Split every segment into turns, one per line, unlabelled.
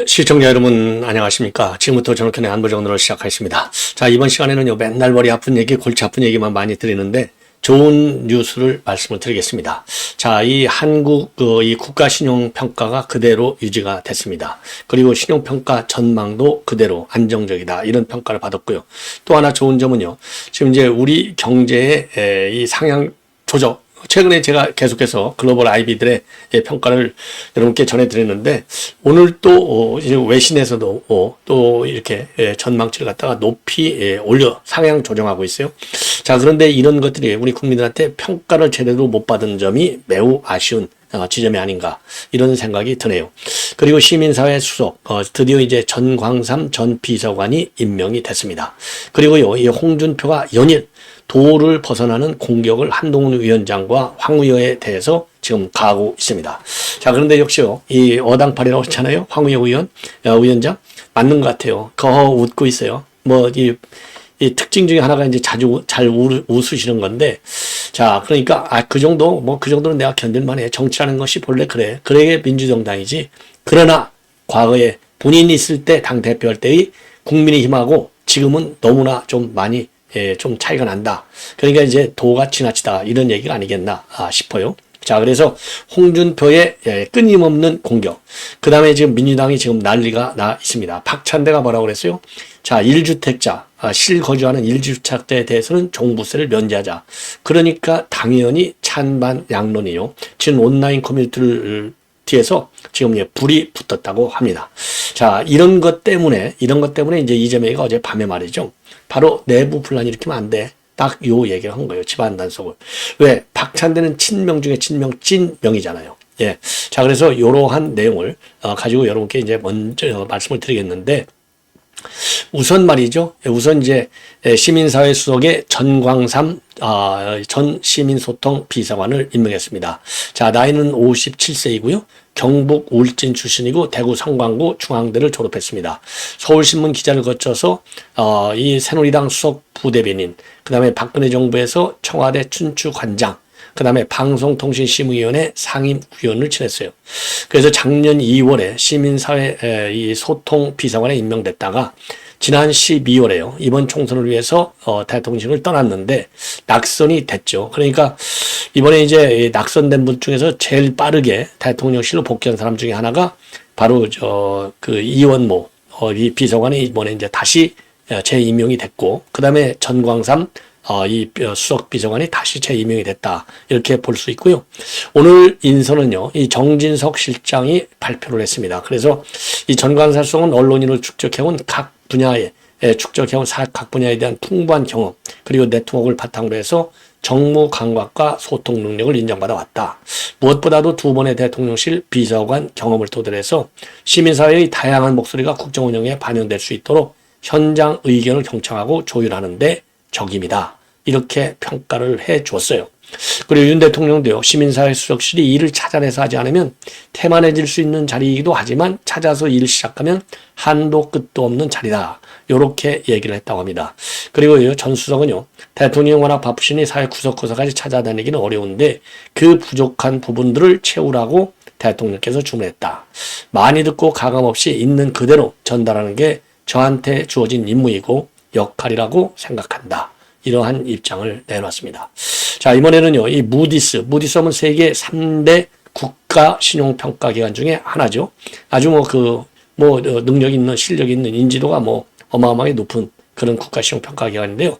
시청자 여러분 안녕하십니까. 지금부터 저녁에 안보정론을 시작하겠습니다. 자, 이번 시간에는요 맨날 머리 아픈 얘기, 골치 아픈 얘기만 많이 드리는데 좋은 뉴스를 말씀을 드리겠습니다. 자, 이 한국 이 국가신용평가가 그대로 유지가 됐습니다. 그리고 신용평가 전망도 그대로 안정적이다, 이런 평가를 받았고요. 또 하나 좋은 점은요, 지금 이제 우리 경제의 이 상향 조정, 최근에 제가 계속해서 글로벌 IB들의 평가를 여러분께 전해드렸는데, 오늘 또 외신에서도 또 이렇게 전망치를 갖다가 높이 올려 상향 조정하고 있어요. 자, 그런데 이런 것들이 우리 국민들한테 평가를 제대로 못 받은 점이 매우 아쉬운 지점이 아닌가, 이런 생각이 드네요. 그리고 시민사회 수석, 드디어 이제 전광삼 전 비서관이 임명이 됐습니다. 그리고요, 이 홍준표가 연일 도를 벗어나는 공격을 한동훈 위원장과 황우여에 대해서 지금 가하고 있습니다. 자, 그런데 역시요, 이 어당팔이라고 했잖아요. 황우여 위원장 맞는 것 같아요. 거허 웃고 있어요. 뭐 이 특징 중에 하나가 이제 자주 잘 웃으시는 건데, 자, 그러니까 그 정도는 내가 견딜만해. 정치라는 것이 본래 그래. 그래 민주정당이지. 그러나 과거에 본인이 있을 때 당 대표할 때의 국민의힘하고 지금은 너무나 좀 많이 좀 차이가 난다. 그러니까 이제 도가 지나치다, 이런 얘기가 아니겠나 싶어요. 자, 그래서 홍준표의 끊임없는 공격. 그 다음에 지금 민주당이 지금 난리가 나 있습니다. 박찬대가 뭐라고 그랬어요? 자, 1주택자, 실거주하는 1주택자에 대해서는 종부세를 면제하자. 그러니까 당연히 찬반 양론이요. 지금 온라인 커뮤니티를 뒤에서 지금 불이 붙었다고 합니다. 자, 이런 것 때문에 이제 이재명이가 어젯밤에 말이죠, 바로 내부 분란 일으키면 안 돼. 딱 요 얘기를 한 거예요. 집안 단속을. 왜? 박찬대는 친명 중에 찐명이잖아요. 예. 자, 그래서 이러한 내용을 가지고 여러분께 이제 먼저 말씀을 드리겠는데, 우선 말이죠. 우선 이제 시민사회 수석의 전광삼 전 시민소통 비서관을 임명했습니다. 자, 나이는 57세이고요. 경북 울진 출신이고 대구 성광고 중앙대를 졸업했습니다. 서울신문 기자를 거쳐서 이 새누리당 수석 부대변인, 그 다음에 박근혜 정부에서 청와대 춘추관장, 그 다음에 방송통신심의위원회 상임위원을 지냈어요. 그래서 작년 2월에 시민사회 이 소통 비서관에 임명됐다가 지난 12월에요. 이번 총선을 위해서 대통령실을 떠났는데 낙선이 됐죠. 그러니까 이번에 이제 낙선된 분 중에서 제일 빠르게 대통령실로 복귀한 사람 중에 하나가 바로 그 이원모 이 비서관이 이번에 이제 다시 재임명이 됐고, 그 다음에 전광삼 이 수석 비서관이 다시 재임명이 됐다, 이렇게 볼 수 있고요. 오늘 인선은요, 이 정진석 실장이 발표를 했습니다. 그래서 이 전광삼 수석은 언론인을 축적해온 각 분야에 각 분야에 대한 풍부한 경험, 그리고 네트워크를 바탕으로 해서 정무 감각과 소통 능력을 인정받아 왔다. 무엇보다도 두 번의 대통령실 비서관 경험을 토대로 해서 시민사회의 다양한 목소리가 국정 운영에 반영될 수 있도록 현장 의견을 경청하고 조율하는 데 적임이다, 이렇게 평가를 해 줬어요. 그리고 윤 대통령도요, 시민사회 수석실이 일을 찾아내서 하지 않으면 태만해질 수 있는 자리이기도 하지만 찾아서 일을 시작하면 한도 끝도 없는 자리다, 요렇게 얘기를 했다고 합니다. 그리고 전 수석은요, 대통령이 워낙 바쁘시니 사회 구석구석까지 찾아다니기는 어려운데 그 부족한 부분들을 채우라고 대통령께서 주문했다. 많이 듣고 가감없이 있는 그대로 전달하는 게 저한테 주어진 임무이고 역할이라고 생각한다, 이러한 입장을 내놨습니다. 자, 이번에는요, 이 무디스는 세계 3대 국가 신용평가 기관 중에 하나죠. 아주 능력 있는, 실력 있는, 인지도가 어마어마하게 높은 그런 국가 신용평가 기관인데요.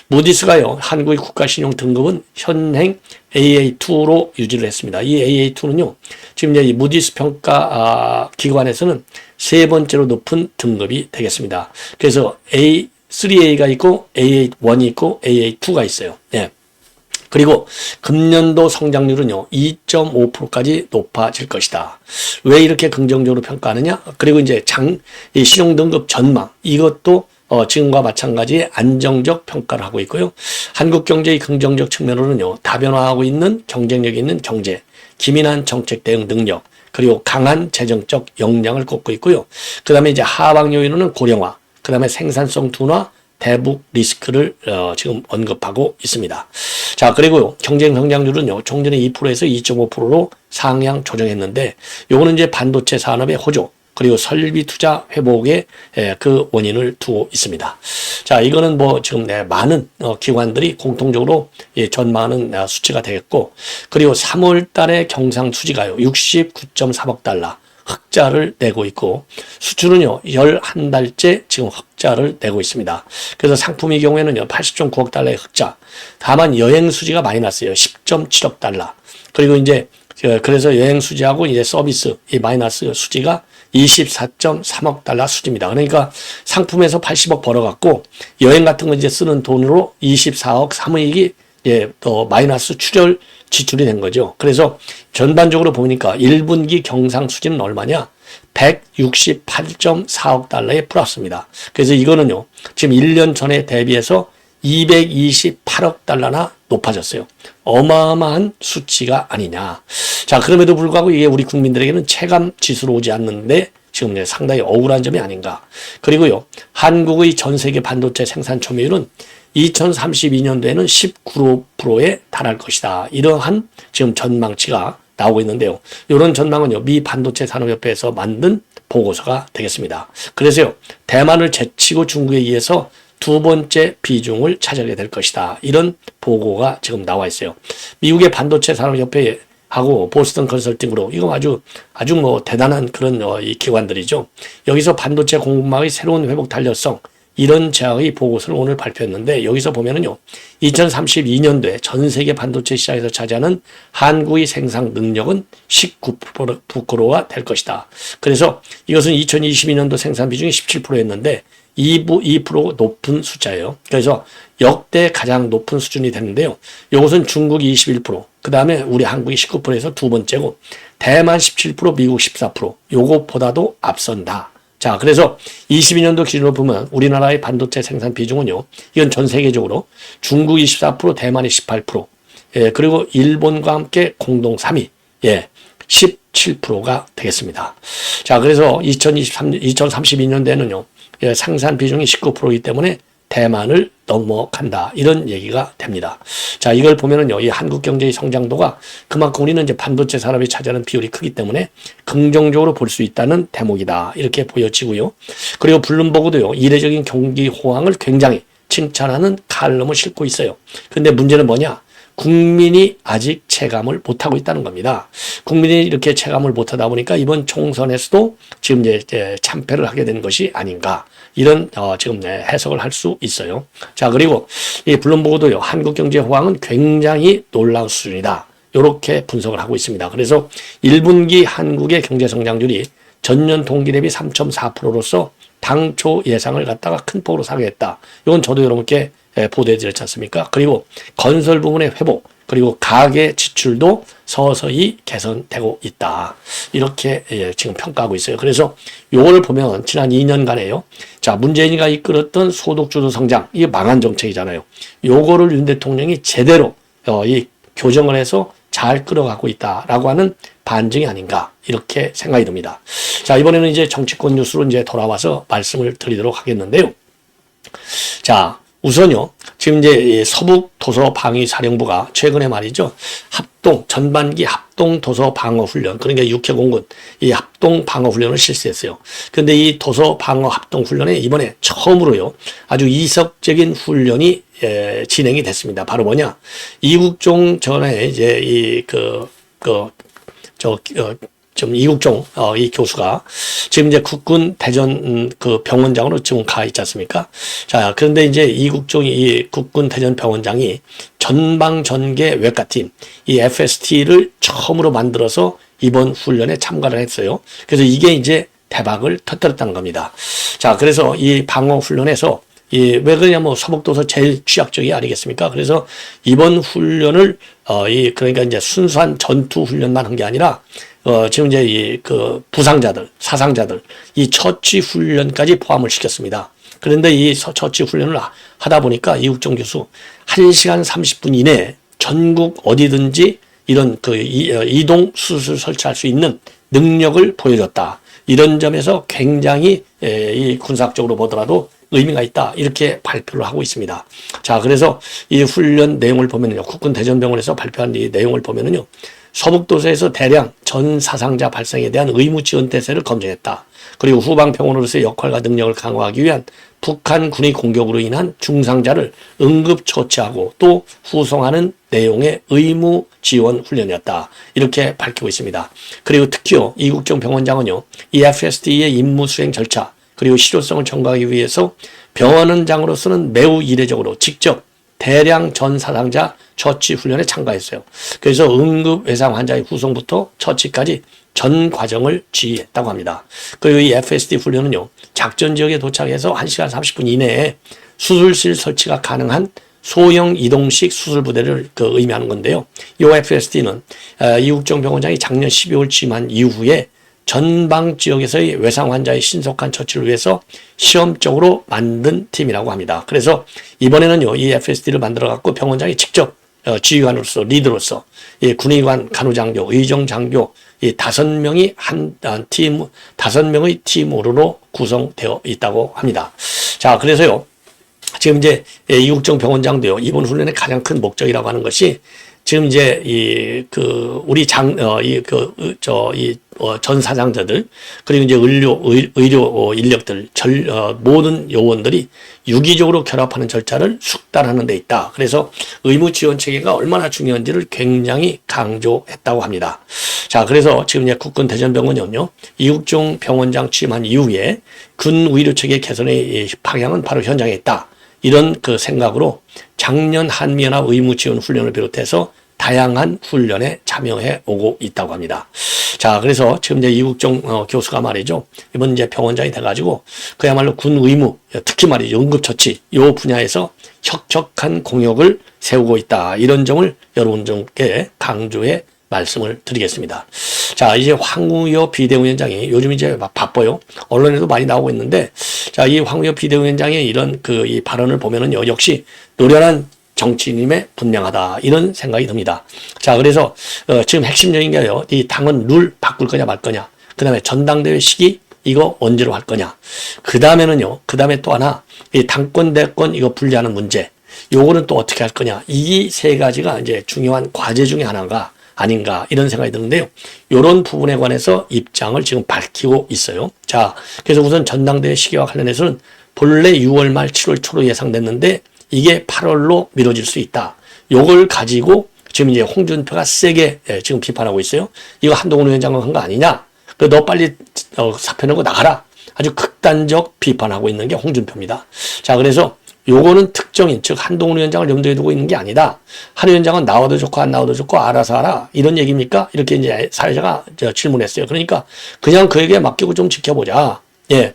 무디스가요, 한국의 국가 신용 등급은 현행 AA2로 유지를 했습니다. 이 AA2는요, 지금 이제 이 무디스 평가 기관에서는 세 번째로 높은 등급이 되겠습니다. 그래서 3A가 있고 AA1이 있고 AA2가 있어요. 예. 그리고 금년도 성장률은요 2.5%까지 높아질 것이다. 왜 이렇게 긍정적으로 평가하느냐? 그리고 이제 이 신용등급 전망, 이것도 지금과 마찬가지 안정적 평가를 하고 있고요. 한국 경제의 긍정적 측면으로는요, 다변화하고 있는 경쟁력 있는 경제, 기민한 정책 대응 능력, 그리고 강한 재정적 역량을 꼽고 있고요. 그 다음에 이제 하방 요인으로는 고령화, 그 다음에 생산성 둔화, 대북 리스크를 지금 언급하고 있습니다. 자, 그리고 경쟁 성장률은요, 종전에 2%에서 2.5%로 상향 조정했는데, 요거는 이제 반도체 산업의 호조, 그리고 설비 투자 회복에 그 원인을 두고 있습니다. 자, 이거는 뭐 지금 많은 기관들이 공통적으로 전망하는 수치가 되겠고, 그리고 3월 달에 경상 수지가요, 69.3억 달러. 흑자를 내고 있고, 수출은요 11달째 지금 흑자를 내고 있습니다. 그래서 상품의 경우에는요 80.9억 달러의 흑자, 다만 여행 수지가 많이 났어요. 10.7억 달러. 그리고 이제 그래서 여행 수지하고 이제 서비스 이 마이너스 수지가 24.3억 달러 수지입니다. 그러니까 상품에서 80억 벌어갖고 여행 같은 거 이제 쓰는 돈으로 24억 사무익이 또 마이너스 출혈 지출이 된 거죠. 그래서 전반적으로 보니까 1분기 경상 수지는 얼마냐? 168.4억 달러의 플러스입니다. 그래서 이거는요, 지금 1년 전에 대비해서 228억 달러나 높아졌어요. 어마어마한 수치가 아니냐. 자, 그럼에도 불구하고 이게 우리 국민들에게는 체감 지수로 오지 않는데 지금 이제 상당히 억울한 점이 아닌가. 그리고요, 한국의 전 세계 반도체 생산 점유율은 2032년도에는 19%에 달할 것이다. 이러한 지금 전망치가 나오고 있는데요. 이런 전망은요, 미 반도체 산업협회에서 만든 보고서가 되겠습니다. 그래서요, 대만을 제치고 중국에 의해서 두 번째 비중을 차지하게 될 것이다. 이런 보고가 지금 나와 있어요. 미국의 반도체 산업협회 하고 보스턴 컨설팅으로 이거 아주 뭐 대단한 그런 이 기관들이죠. 여기서 반도체 공급망의 새로운 회복 탄력성 이런 제약의 보고서를 오늘 발표했는데, 여기서 보면은요, 2032년도에 전 세계 반도체 시장에서 차지하는 한국의 생산 능력은 19%가 될 것이다. 그래서 이것은 2022년도 생산 비중이 17%였는데 2% 높은 숫자예요. 그래서 역대 가장 높은 수준이 되는데요. 이것은 중국이 21%, 그 다음에 우리 한국이 19%에서 두 번째고, 대만 17%, 미국 14%, 요것보다도 앞선다. 자, 그래서 22년도 기준으로 보면 우리나라의 반도체 생산 비중은요, 이건 전 세계적으로 중국 24%, 대만이 18%, 그리고 일본과 함께 공동 3위, 17%가 되겠습니다. 자, 그래서 2032년대에는요, 생산 비중이 19%이기 때문에 대만을 넘어간다. 이런 얘기가 됩니다. 자, 이걸 보면은요, 이 한국 경제의 성장도가 그만큼 우리는 이제 반도체 산업이 차지하는 비율이 크기 때문에 긍정적으로 볼 수 있다는 대목이다. 이렇게 보여지고요. 그리고 블룸버그도요, 이례적인 경기 호황을 굉장히 칭찬하는 칼럼을 싣고 있어요. 근데 문제는 뭐냐? 국민이 아직 체감을 못하고 있다는 겁니다. 국민이 이렇게 체감을 못하다 보니까 이번 총선에서도 지금 이제 참패를 하게 된 것이 아닌가. 이런 지금 해석을 할 수 있어요. 자, 그리고 이 블룸버그도요, 한국 경제 호황은 굉장히 놀라운 수준이다. 이렇게 분석을 하고 있습니다. 그래서 1분기 한국의 경제 성장률이 전년 동기 대비 3.4%로서 당초 예상을 갖다가 큰 폭으로 상회했다. 이건 저도 여러분께 보도해드렸지 않습니까? 그리고 건설 부문의 회복, 그리고 가계 지출도 서서히 개선되고 있다. 이렇게 지금 평가하고 있어요. 그래서 요걸 보면 지난 2년간에요. 자, 문재인이가 이끌었던 소득주도 성장, 이게 망한 정책이잖아요. 요거를 윤 대통령이 제대로 이 교정을 해서 잘 끌어가고 있다라고 하는 반증이 아닌가, 이렇게 생각이 듭니다. 자, 이번에는 이제 정치권 뉴스로 이제 돌아와서 말씀을 드리도록 하겠는데요. 자, 우선요, 지금 이제 서북 도서 방위 사령부가 최근에 말이죠, 전반기 합동 도서 방어 훈련, 그러니까 육해공군 이 합동 방어 훈련을 실시했어요. 근데 이 도서 방어 합동 훈련에 이번에 처음으로요, 아주 이색적인 훈련이 진행이 됐습니다. 바로 뭐냐, 이국종 전에 이제 이국종 이 교수가 지금 이제 국군 대전 그 병원장으로 지금 가 있지 않습니까? 자, 그런데 이제 이국종 이 국군 대전 병원장이 전방전개 외과팀 이 FST를 처음으로 만들어서 이번 훈련에 참가를 했어요. 그래서 이게 이제 대박을 터뜨렸다는 겁니다. 자, 그래서 이 방어 훈련에서 왜 그러냐면 서북도서 제일 취약적이 아니겠습니까? 그래서 이번 훈련을 그러니까 이제 순수한 전투 훈련만 한 게 아니라 지금 이제 부상자들, 사상자들 이 처치 훈련까지 포함을 시켰습니다. 그런데 이 처치 훈련을 하다 보니까 이국종 교수 1시간 30분 이내에 전국 어디든지 이런 이동 수술 설치할 수 있는 능력을 보여줬다. 이런 점에서 굉장히 이 군사학적으로 보더라도 의미가 있다. 이렇게 발표를 하고 있습니다. 자, 그래서 이 훈련 내용을 보면요. 국군 대전병원에서 발표한 이 내용을 보면은요. 서북도서에서 대량 전 사상자 발생에 대한 의무 지원 대세를 검증했다. 그리고 후방병원으로서의 역할과 능력을 강화하기 위한 북한 군의 공격으로 인한 중상자를 응급 처치하고 또 후송하는 내용의 의무 지원 훈련이었다. 이렇게 밝히고 있습니다. 그리고 특히요, 이국정 병원장은요, 이 FSD의 임무 수행 절차 그리고 실효성을 점검하기 위해서 병원원장으로서는 매우 이례적으로 직접 대량 전 사상자 처치 훈련에 참가했어요. 그래서 응급 외상 환자의 후송부터 처치까지 전 과정을 지휘했다고 합니다. 그리고 이 FSD 훈련은요, 작전 지역에 도착해서 1시간 30분 이내에 수술실 설치가 가능한 소형 이동식 수술 부대를 의미하는 건데요. 이 FSD는 이국정 병원장이 작년 12월 취임한 이후에 전방 지역에서의 외상 환자의 신속한 처치를 위해서 시험적으로 만든 팀이라고 합니다. 그래서 이번에는요, 이 FSD를 만들어 갖고 병원장이 직접 지휘관으로서 리더로서 군의관, 간호장교, 의정장교 이 5명이 다섯 명의 팀으로 구성되어 있다고 합니다. 자, 그래서요, 지금 이제 이국정 병원장도요, 이번 훈련의 가장 큰 목적이라고 하는 것이 지금 이제 우리 전 사상자들 그리고 이제 의료 인력들 모든 요원들이 유기적으로 결합하는 절차를 숙달하는 데 있다. 그래서 의무 지원 체계가 얼마나 중요한지를 굉장히 강조했다고 합니다. 자, 그래서 지금 이제 국군 대전병원은요, 이국종 병원장 취임한 이후에 군 의료 체계 개선의 방향은 바로 현장에 있다. 이런 생각으로 작년 한미연합 의무 지원 훈련을 비롯해서 다양한 훈련에 참여해 오고 있다고 합니다. 자, 그래서 지금 이제 이국종 교수가 말이죠. 이번 이제 병원장이 돼가지고 그야말로 군 의무, 특히 말이죠. 응급처치, 요 분야에서 혁혁한 공역을 세우고 있다. 이런 점을 여러분께 강조해 말씀을 드리겠습니다. 자, 이제 황우여 비대위원장이 요즘 이제 막 바빠요. 언론에도 많이 나오고 있는데, 자, 이 황우여 비대위원장의 이런 이 발언을 보면은요, 역시 노련한 정치인임에 분명하다. 이런 생각이 듭니다. 자, 그래서 지금 핵심적인 게요, 이 당은 룰 바꿀 거냐 말 거냐. 그 다음에 전당대회 시기 이거 언제로 할 거냐. 그 다음에 또 하나 이 당권 대권 이거 분리하는 문제. 요거는 또 어떻게 할 거냐. 이 세 가지가 이제 중요한 과제 중에 하나가 아닌가 이런 생각이 드는데요. 이런 부분에 관해서 입장을 지금 밝히고 있어요. 자, 그래서 우선 전당대회 시기와 관련해서는 본래 6월 말 7월 초로 예상됐는데 이게 8월로 미뤄질 수 있다. 요걸 가지고 지금 이제 홍준표가 세게 지금 비판하고 있어요. 이거 한동훈 위원장은 한 거 아니냐? 너 빨리 사표 내고 나가라. 아주 극단적 비판하고 있는 게 홍준표입니다. 자, 그래서 요거는 특정인, 즉 한동훈 위원장을 염두에 두고 있는 게 아니다. 한 위원장은 나와도 좋고 안 나와도 좋고 알아서 하라. 이런 얘기입니까? 이렇게 이제 사회자가 질문했어요. 그러니까 그냥 그에게 맡기고 좀 지켜보자. 예.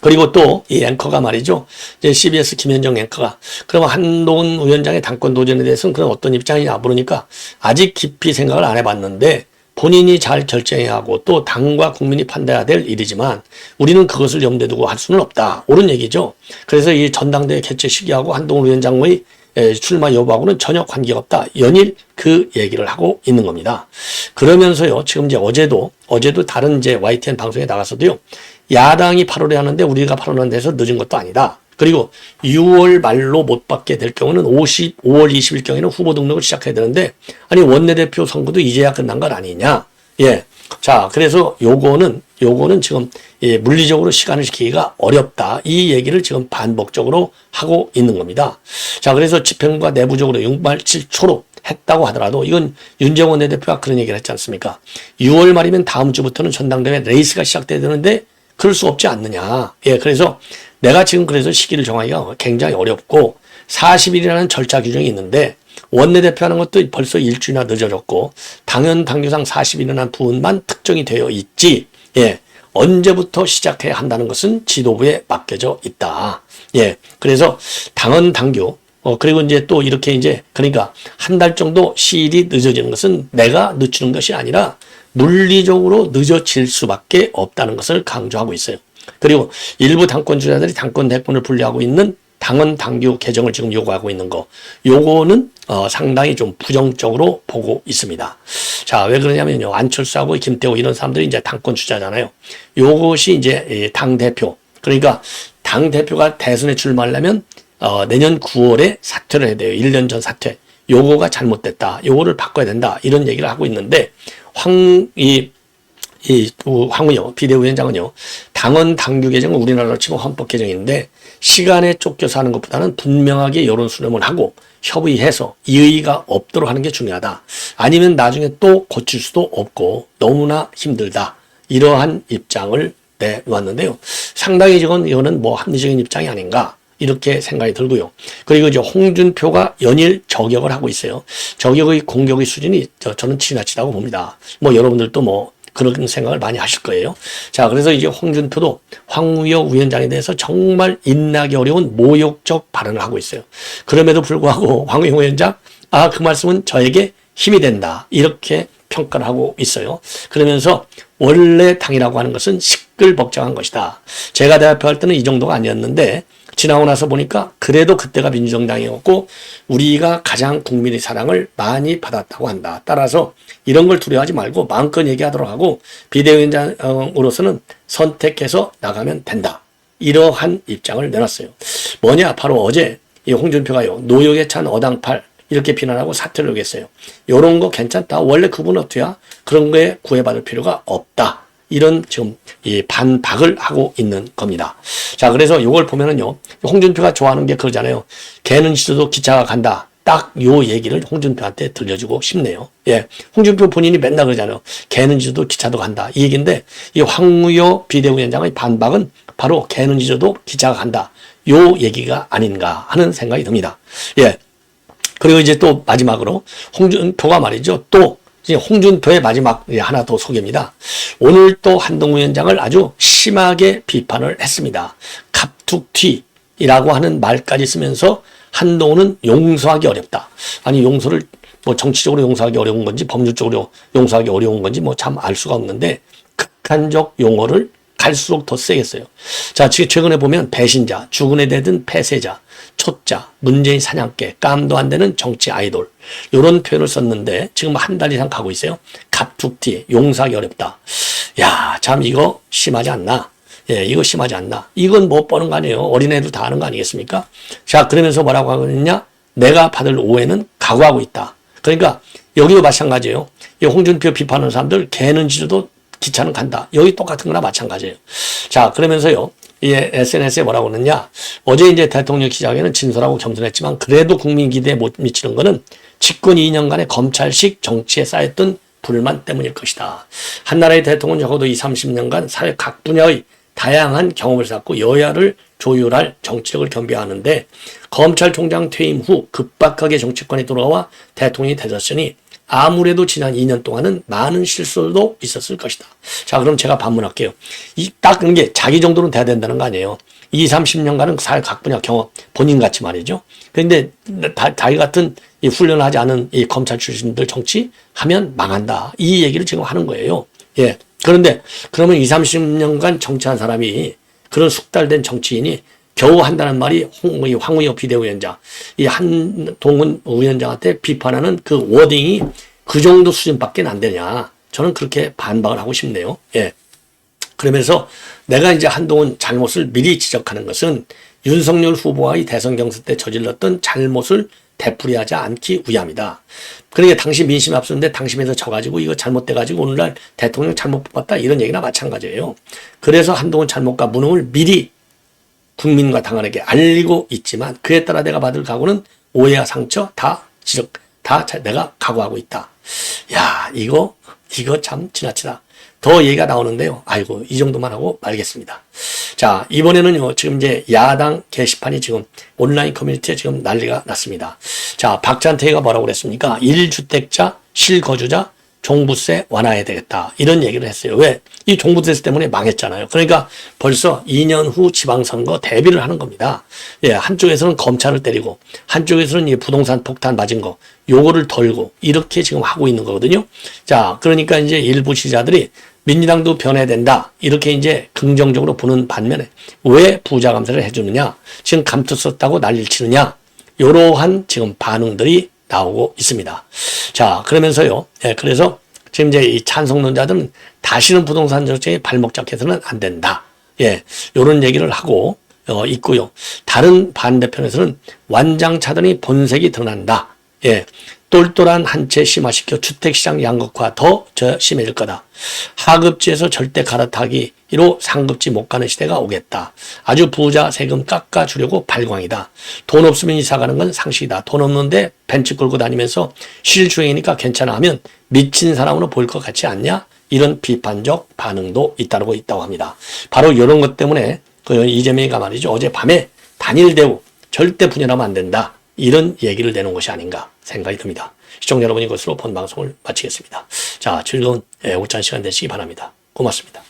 그리고 또 이 앵커가 말이죠. 이제 CBS 김현정 앵커가 그러면 한동훈 위원장의 당권 도전에 대해서는 그런 어떤 입장이냐 물으니까 아직 깊이 생각을 안 해봤는데 본인이 잘 결정해야 하고 또 당과 국민이 판단해야 될 일이지만 우리는 그것을 염두에 두고 할 수는 없다. 옳은 얘기죠. 그래서 이 전당대회 개최 시기하고 한동훈 위원장의 출마 여부하고는 전혀 관계가 없다. 연일 그 얘기를 하고 있는 겁니다. 그러면서요, 지금 이제 어제도 다른 이제 YTN 방송에 나가서도요, 야당이 8월에 하는데 우리가 8월에 하는데서 늦은 것도 아니다. 그리고 6월 말로 못 받게 될 경우는 5월 20일 경에는 후보 등록을 시작해야 되는데, 아니, 원내대표 선거도 이제야 끝난 것 아니냐. 예. 자, 그래서 요거는 지금 물리적으로 시간을 지키기가 어렵다. 이 얘기를 지금 반복적으로 하고 있는 겁니다. 자, 그래서 집행부가 내부적으로 6말 7초로 했다고 하더라도 이건 윤재원 원내대표가 그런 얘기를 했지 않습니까? 6월 말이면 다음 주부터는 전당대회 레이스가 시작돼야 되는데 그럴 수 없지 않느냐. 예, 그래서 내가 지금 그래서 시기를 정하기가 굉장히 어렵고 40일이라는 절차 규정이 있는데 원내대표 하는 것도 벌써 일주일이나 늦어졌고 당연 당규상 40일이라는 부분만 특정이 되어 있지. 예, 언제부터 시작해야 한다는 것은 지도부에 맡겨져 있다. 예, 그래서 당헌 당규 그리고 이제 또 이렇게 이제 그러니까 한 달 정도 시일이 늦어지는 것은 내가 늦추는 것이 아니라 물리적으로 늦어질 수밖에 없다는 것을 강조하고 있어요. 그리고 일부 당권 주자들이 당권 대권을 분리하고 있는 당원 당규 개정을 지금 요구하고 있는 거, 요거는 상당히 좀 부정적으로 보고 있습니다. 자, 왜 그러냐면요. 안철수하고 김태호 이런 사람들이 이제 당권 주자잖아요. 요것이 이제 당대표. 그러니까 당대표가 대선에 출마하려면 내년 9월에 사퇴를 해야 돼요. 1년 전 사퇴. 요거가 잘못됐다. 요거를 바꿔야 된다. 이런 얘기를 하고 있는데, 황우여 비대위원장은요, 당원 당규 개정은 우리나라로 치고 헌법 개정인데, 시간에 쫓겨서 하는 것보다는 분명하게 여론 수렴을 하고 협의해서 이의가 없도록 하는 게 중요하다. 아니면 나중에 또 고칠 수도 없고 너무나 힘들다. 이러한 입장을 내놓았는데요. 상당히 이거는 뭐 합리적인 입장이 아닌가. 이렇게 생각이 들고요. 그리고 이제 홍준표가 연일 저격을 하고 있어요. 저격의 공격의 수준이 저는 지나치다고 봅니다. 뭐 여러분들도 뭐 그런 생각을 많이 하실 거예요. 자, 그래서 이제 홍준표도 황우여 위원장에 대해서 정말 인나기 어려운 모욕적 발언을 하고 있어요. 그럼에도 불구하고 황우여 위원장, 그 말씀은 저에게 힘이 된다. 이렇게 평가를 하고 있어요. 그러면서 원래 당이라고 하는 것은 시끌벅적한 것이다. 제가 대표할 때는 이 정도가 아니었는데 지나고 나서 보니까 그래도 그때가 민주정당이었고 우리가 가장 국민의 사랑을 많이 받았다고 한다. 따라서 이런 걸 두려워하지 말고 마음껏 얘기하도록 하고 비대위원장으로서는 선택해서 나가면 된다. 이러한 입장을 내놨어요. 뭐냐? 바로 어제 이 홍준표가요. 노역에 찬 어당팔 이렇게 비난하고 사퇴를 하겠어요. 이런 거 괜찮다. 원래 그분 어투야. 그런 거에 구애받을 필요가 없다. 이런 지금 이 반박을 하고 있는 겁니다. 자, 그래서 이걸 보면은요, 홍준표가 좋아하는 게 그러잖아요. 개는 짖어도 기차가 간다. 딱 요 얘기를 홍준표한테 들려주고 싶네요. 예. 홍준표 본인이 맨날 그러잖아요. 개는 짖어도 기차도 간다. 이 얘기인데, 이 황우여 비대위원장의 반박은 바로 개는 짖어도 기차가 간다. 요 얘기가 아닌가 하는 생각이 듭니다. 예. 그리고 이제 또 마지막으로 홍준표가 말이죠. 또 홍준표의 마지막 하나 더 소개입니다. 오늘 또 한동훈 위원장을 아주 심하게 비판을 했습니다. 갑툭튀라고 하는 말까지 쓰면서 한동훈은 용서하기 어렵다. 아니 용서를 뭐 정치적으로 용서하기 어려운 건지 법률적으로 용서하기 어려운 건지 뭐 참 알 수가 없는데 극한적 용어를 갈수록 더 세겠어요. 자, 최근에 보면 배신자, 죽은 애 되든 폐쇄자, 초짜, 문재인 사냥개, 깜도 안 되는 정치 아이돌 이런 표현을 썼는데 지금 한 달 이상 가고 있어요. 갑툭튀, 용서하기 어렵다. 야, 참 이거 심하지 않나? 예, 이거 심하지 않나? 이건 못 보는 거 아니에요. 어린애도 다 아는 거 아니겠습니까? 자, 그러면서 뭐라고 하느냐? 내가 받을 오해는 각오하고 있다. 그러니까 여기도 마찬가지예요. 이 홍준표 비판하는 사람들 개는 짖어도 기차는 간다. 여기 똑같은 거나 마찬가지예요. 자, 그러면서요. 이 SNS에 뭐라고 하느냐. 어제 이제 대통령 기자회견은 진솔하고 겸손했지만 그래도 국민 기대에 못 미치는 거는 집권 2년간의 검찰식 정치에 쌓였던 불만 때문일 것이다. 한 나라의 대통령은 적어도 20, 30년간 사회 각 분야의 다양한 경험을 쌓고 여야를 조율할 정치력을 겸비하는데 검찰총장 퇴임 후 급박하게 정치권에 들어와 대통령이 되었으니 아무래도 지난 2년 동안은 많은 실수도 있었을 것이다. 자, 그럼 제가 반문할게요. 딱 그런 게 자기 정도는 돼야 된다는 거 아니에요. 20, 30년간은 사회 각 분야 경험, 본인같이 말이죠. 그런데 자기 같은 이 훈련을 하지 않은 이 검찰 출신들 정치하면 망한다. 이 얘기를 지금 하는 거예요. 예. 그런데 그러면 20, 30년간 정치한 사람이 그런 숙달된 정치인이 겨우 한다는 말이 황우여 비대위원장, 이 한동훈 위원장한테 비판하는 그 워딩이 그 정도 수준밖에 안 되냐. 저는 그렇게 반박을 하고 싶네요. 예. 그러면서 내가 이제 한동훈 잘못을 미리 지적하는 것은 윤석열 후보와의 대선 경선 때 저질렀던 잘못을 되풀이하지 않기 위함이다. 그러니까 당시 민심 앞서는데 당심에서 져가지고 이거 잘못돼가지고 오늘날 대통령 잘못 뽑았다 이런 얘기나 마찬가지예요. 그래서 한동훈 잘못과 무능을 미리 국민과 당원에게 알리고 있지만 그에 따라 내가 받을 각오는 오해와 상처 다 내가 각오하고 있다. 야, 이거 참 지나치다. 더 얘기가 나오는데요. 아이고, 이 정도만 하고 말겠습니다. 자, 이번에는요, 지금 이제 야당 게시판이 지금 온라인 커뮤니티에 지금 난리가 났습니다. 자, 박찬태가 뭐라고 그랬습니까? 1주택자, 실거주자, 종부세 완화해야 되겠다. 이런 얘기를 했어요. 왜? 이 종부세 때문에 망했잖아요. 그러니까 벌써 2년 후 지방선거 대비를 하는 겁니다. 예, 한쪽에서는 검찰을 때리고, 한쪽에서는 이 부동산 폭탄 맞은 거, 요거를 덜고, 이렇게 지금 하고 있는 거거든요. 자, 그러니까 이제 일부 지지자들이 민주당도 변해야 된다. 이렇게 이제 긍정적으로 보는 반면에 왜 부자 감세를 해주느냐? 지금 감투 썼다고 난리를 치느냐? 이러한 지금 반응들이 나오고 있습니다. 자, 그러면서요. 예, 그래서 지금 이제 이 찬성론자들은 다시는 부동산 정책에 발목 잡혀서는 안 된다. 예, 요런 얘기를 하고 있고요. 다른 반대편에서는 완장차더니 본색이 드러난다. 예, 똘똘한 한 채 심화시켜 주택시장 양극화 더 심해질 거다. 하급지에서 절대 갈아타기로 상급지 못 가는 시대가 오겠다. 아주 부자 세금 깎아주려고 발광이다. 돈 없으면 이사 가는 건 상식이다. 돈 없는데 벤츠 끌고 다니면서 실주행이니까 괜찮아 하면 미친 사람으로 보일 것 같지 않냐? 이런 비판적 반응도 잇따르고 있다고 합니다. 바로 이런 것 때문에 이재명이가 말이죠. 어젯밤에 단일 대우 절대 분열하면 안 된다. 이런 얘기를 내놓은 것이 아닌가 생각이 듭니다. 시청자 여러분, 이것으로 본 방송을 마치겠습니다. 자, 즐거운 오찬 시간 되시기 바랍니다. 고맙습니다.